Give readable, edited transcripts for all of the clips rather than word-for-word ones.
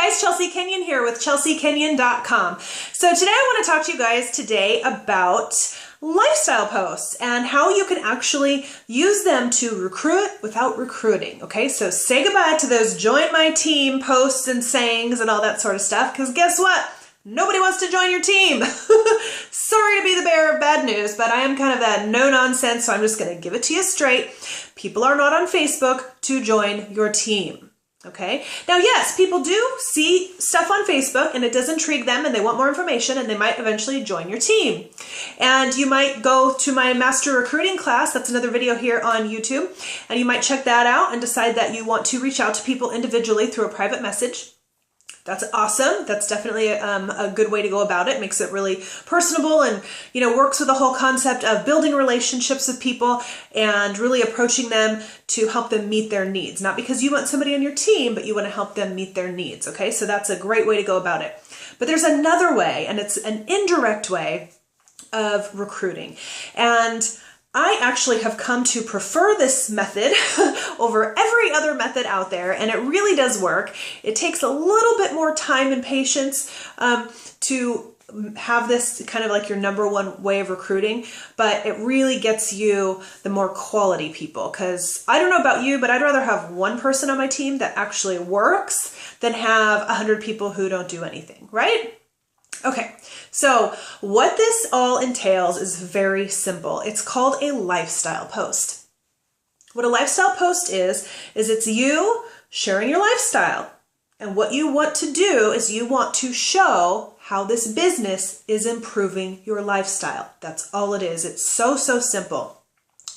guys, Chelsea Kenyon here with ChelseaKenyon.com. So today I want to talk to you guys today about lifestyle posts and how you can actually use them to recruit without recruiting. Okay, so say goodbye to those join my team posts and sayings and all that sort of stuff, because guess what? Nobody wants to join your team. Sorry to be the bearer of bad news, but I am kind of that no nonsense, so I'm just going to give it to you straight. People are not on Facebook to join your team. Okay. Now, yes, people do see stuff on Facebook and it does intrigue them and they want more information and they might eventually join your team. And you might go to my master recruiting class. That's another video here on YouTube. And you might check that out and decide that you want to reach out to people individually through a private message. That's awesome. That's definitely a good way to go about it. Makes it really personable and, works with the whole concept of building relationships with people and really approaching them to help them meet their needs. Not because you want somebody on your team, but you want to help them meet their needs. Okay, so that's a great way to go about it. But there's another way, and it's an indirect way of recruiting. And I actually have come to prefer this method over every other method out there, and it really does work. It takes a little bit more time and patience to have this kind of like your number one way of recruiting, but it really gets you the more quality people, because I don't know about you, but I'd rather have one person on my team that actually works than have 100 people who don't do anything, right? Okay, so what this all entails is very simple. It's called a lifestyle post. What a lifestyle post is it's you sharing your lifestyle. And what you want to do is you want to show how this business is improving your lifestyle. That's all it is. It's so simple.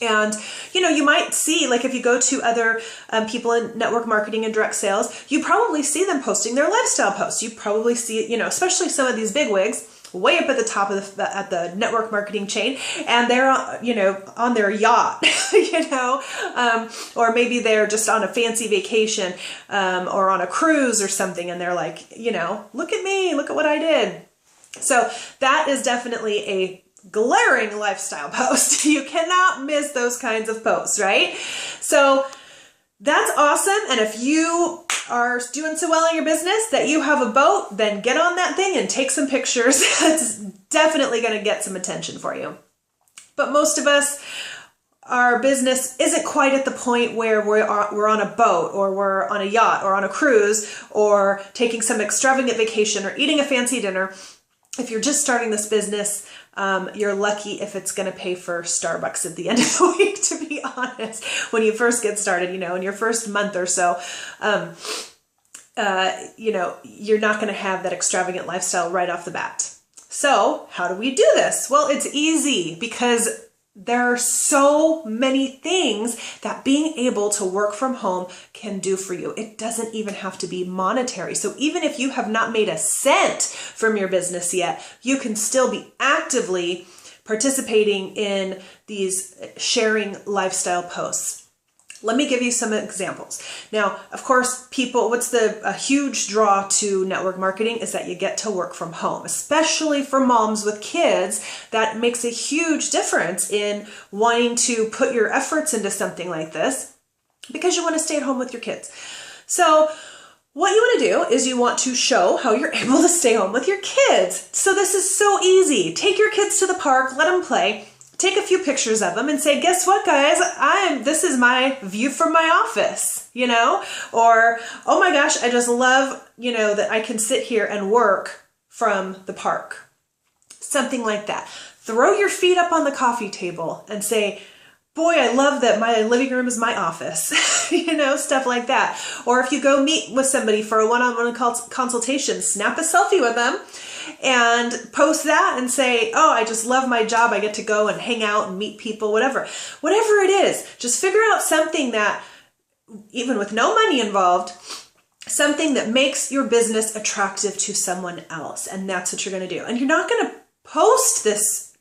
And, you might see, like if you go to other people in network marketing and direct sales, you probably see them posting their lifestyle posts. You probably see, especially some of these bigwigs way up at the top of at the network marketing chain, and they're, on their yacht, or maybe they're just on a fancy vacation or on a cruise or something. And they're like, look at me, look at what I did. So that is definitely a glaring lifestyle post. You cannot miss those kinds of posts, right? So that's awesome. And if you are doing so well in your business that you have a boat, then get on that thing and take some pictures. It's definitely going to get some attention for you. But most of us, our business isn't quite at the point where we're on a boat or we're on a yacht or on a cruise or taking some extravagant vacation or eating a fancy dinner. If you're just starting this business, you're lucky if it's going to pay for Starbucks at the end of the week, to be honest. When you first get started, in your first month or so, you're not going to have that extravagant lifestyle right off the bat. So how do we do this? Well, it's easy, because there are so many things that being able to work from home can do for you. It doesn't even have to be monetary. So even if you have not made a cent from your business yet, you can still be actively participating in these sharing lifestyle posts. Let me give you some examples. Now, of course, what's a huge draw to network marketing is that you get to work from home, especially for moms with kids. That makes a huge difference in wanting to put your efforts into something like this, because you want to stay at home with your kids. So what you want to do is you want to show how you're able to stay home with your kids. So this is so easy. Take your kids to the park, let them play. Take a few pictures of them and say, guess what, guys? This is my view from my office, or, oh my gosh, I just love, that I can sit here and work from the park. Something like that. Throw your feet up on the coffee table and say, boy, I love that my living room is my office, stuff like that. Or if you go meet with somebody for a one-on-one consultation, snap a selfie with them and post that and say, oh, I just love my job. I get to go and hang out and meet people, whatever it is. Just figure out something that, even with no money involved, something that makes your business attractive to someone else. And that's what you're going to do. And you're not going to post this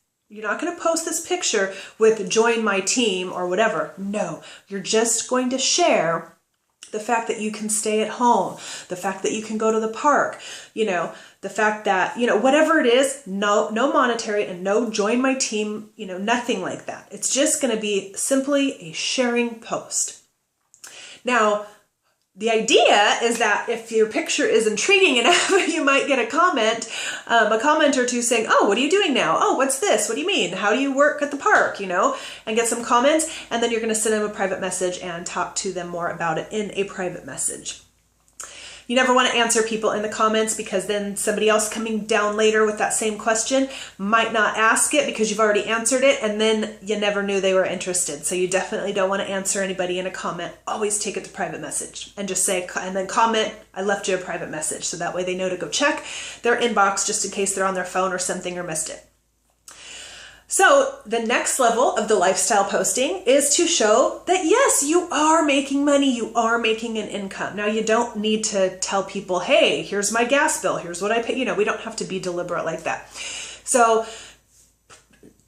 picture with join my team or whatever. No, you're just going to share the fact that you can stay at home, the fact that you can go to the park, the fact that, whatever it is, no monetary and no join my team, nothing like that. It's just going to be simply a sharing post. Now, the idea is that if your picture is intriguing enough, you might get a comment or two saying, oh, what are you doing now? Oh, what's this? What do you mean? How do you work at the park? You know, and get some comments. And then you're going to send them a private message and talk to them more about it in a private message. You never want to answer people in the comments, because then somebody else coming down later with that same question might not ask it because you've already answered it, and then you never knew they were interested. So you definitely don't want to answer anybody in a comment. Always take it to private message and just say, and then comment, I left you a private message. So that way they know to go check their inbox just in case they're on their phone or something or missed it. So the next level of the lifestyle posting is to show that yes, you are making money, you are making an income. Now you don't need to tell people, hey, here's my gas bill, here's what I pay. You know, we don't have to be deliberate like that. So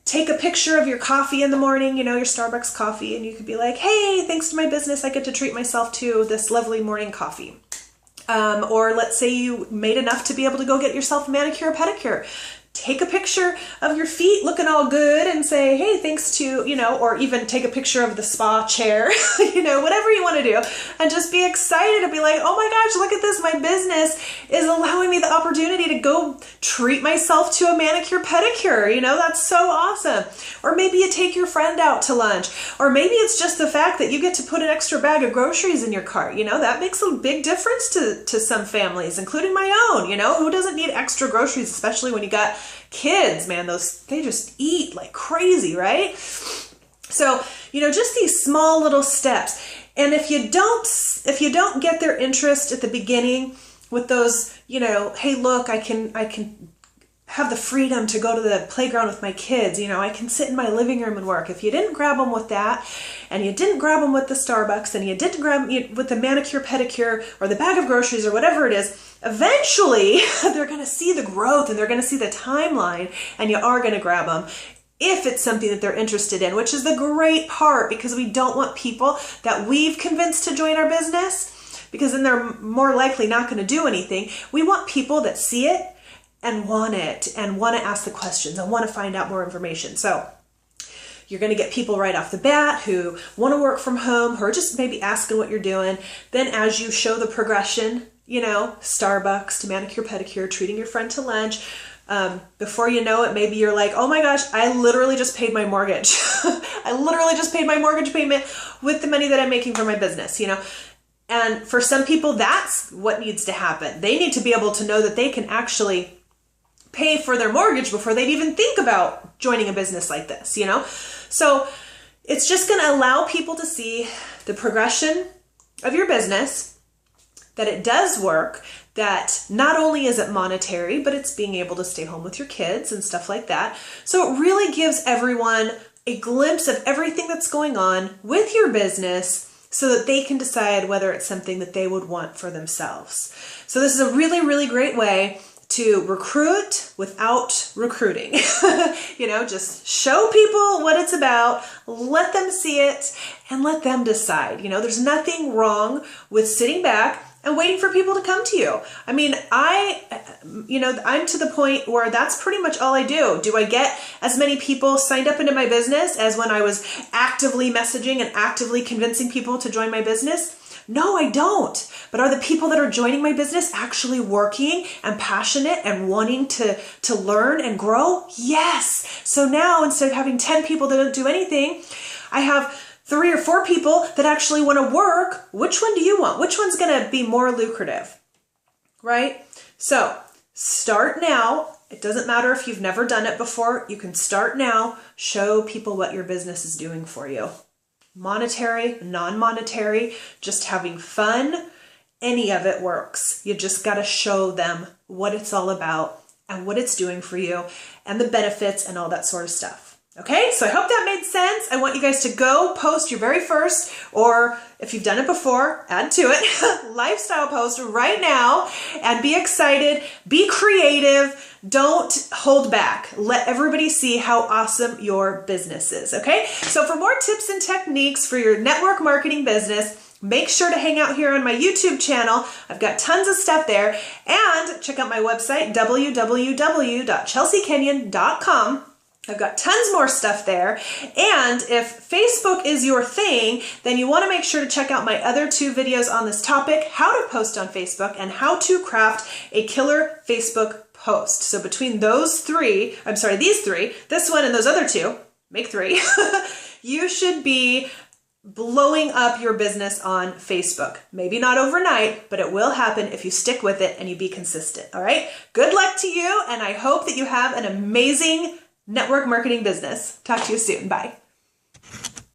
take a picture of your coffee in the morning, you know, your Starbucks coffee, and you could be like, hey, thanks to my business, I get to treat myself to this lovely morning coffee. Or let's say you made enough to be able to go get yourself a manicure or pedicure. Take a picture of your feet looking all good and say, hey, thanks to, you know, or even take a picture of the spa chair, you know, whatever you want to do, and just be excited and be like, oh my gosh, look at this. My business is allowing me the opportunity to go treat myself to a manicure pedicure. You know, that's so awesome. Or maybe you take your friend out to lunch, or maybe it's just the fact that you get to put an extra bag of groceries in your cart. You know, that makes a big difference to some families, including my own. You know, who doesn't need extra groceries, especially when you got kids, man, they just eat like crazy, right? So, you know, just these small little steps. And if you don't get their interest at the beginning with those, you know, hey, look, I can have the freedom to go to the playground with my kids. You know, I can sit in my living room and work. If you didn't grab them with that, and you didn't grab them with the Starbucks, and you didn't grab them with the manicure, pedicure, or the bag of groceries, or whatever it is, eventually they're going to see the growth and they're going to see the timeline, and you are going to grab them if it's something that they're interested in, which is the great part, because we don't want people that we've convinced to join our business, because then they're more likely not going to do anything. We want people that see it and want to ask the questions and want to find out more information. So you're going to get people right off the bat who want to work from home, who are just maybe asking what you're doing. Then as you show the progression, you know, Starbucks to manicure, pedicure, treating your friend to lunch, before you know it, maybe you're like, oh my gosh, I literally just paid my mortgage. I literally just paid my mortgage payment with the money that I'm making for my business, you know. And for some people, that's what needs to happen. They need to be able to know that they can actually pay for their mortgage before they'd even think about joining a business like this, you know? So it's just going to allow people to see the progression of your business, that it does work, that not only is it monetary, but it's being able to stay home with your kids and stuff like that. So it really gives everyone a glimpse of everything that's going on with your business, so that they can decide whether it's something that they would want for themselves. So this is a really, really great way to recruit without recruiting. You know, just show people what it's about, let them see it, and let them decide. You know, there's nothing wrong with sitting back and waiting for people to come to you. I mean, I'm to the point where that's pretty much all I do. Do I get as many people signed up into my business as when I was actively messaging and actively convincing people to join my business? No, I don't. But are the people that are joining my business actually working and passionate and wanting to learn and grow? Yes. So now, instead of having 10 people that don't do anything, I have 3 or 4 people that actually want to work. Which one do you want? Which one's going to be more lucrative? Right? So start now. It doesn't matter if you've never done it before. You can start now. Show people what your business is doing for you. Monetary, non-monetary, just having fun, any of it works. You just got to show them what it's all about and what it's doing for you and the benefits and all that sort of stuff. Okay, so I hope that made sense. I want you guys to go post your very first, or if you've done it before, add to it, lifestyle post right now, and be excited, be creative, don't hold back. Let everybody see how awesome your business is, okay? So for more tips and techniques for your network marketing business, make sure to hang out here on my YouTube channel. I've got tons of stuff there. And check out my website, www.chelseakenyon.com. I've got tons more stuff there. And if Facebook is your thing, then you want to make sure to check out my other 2 videos on this topic, how to post on Facebook and how to craft a killer Facebook post. So between these 3, this one and those other 2, make 3, you should be blowing up your business on Facebook. Maybe not overnight, but it will happen if you stick with it and you be consistent. All right. Good luck to you. And I hope that you have an amazing network marketing business. Talk to you soon. Bye.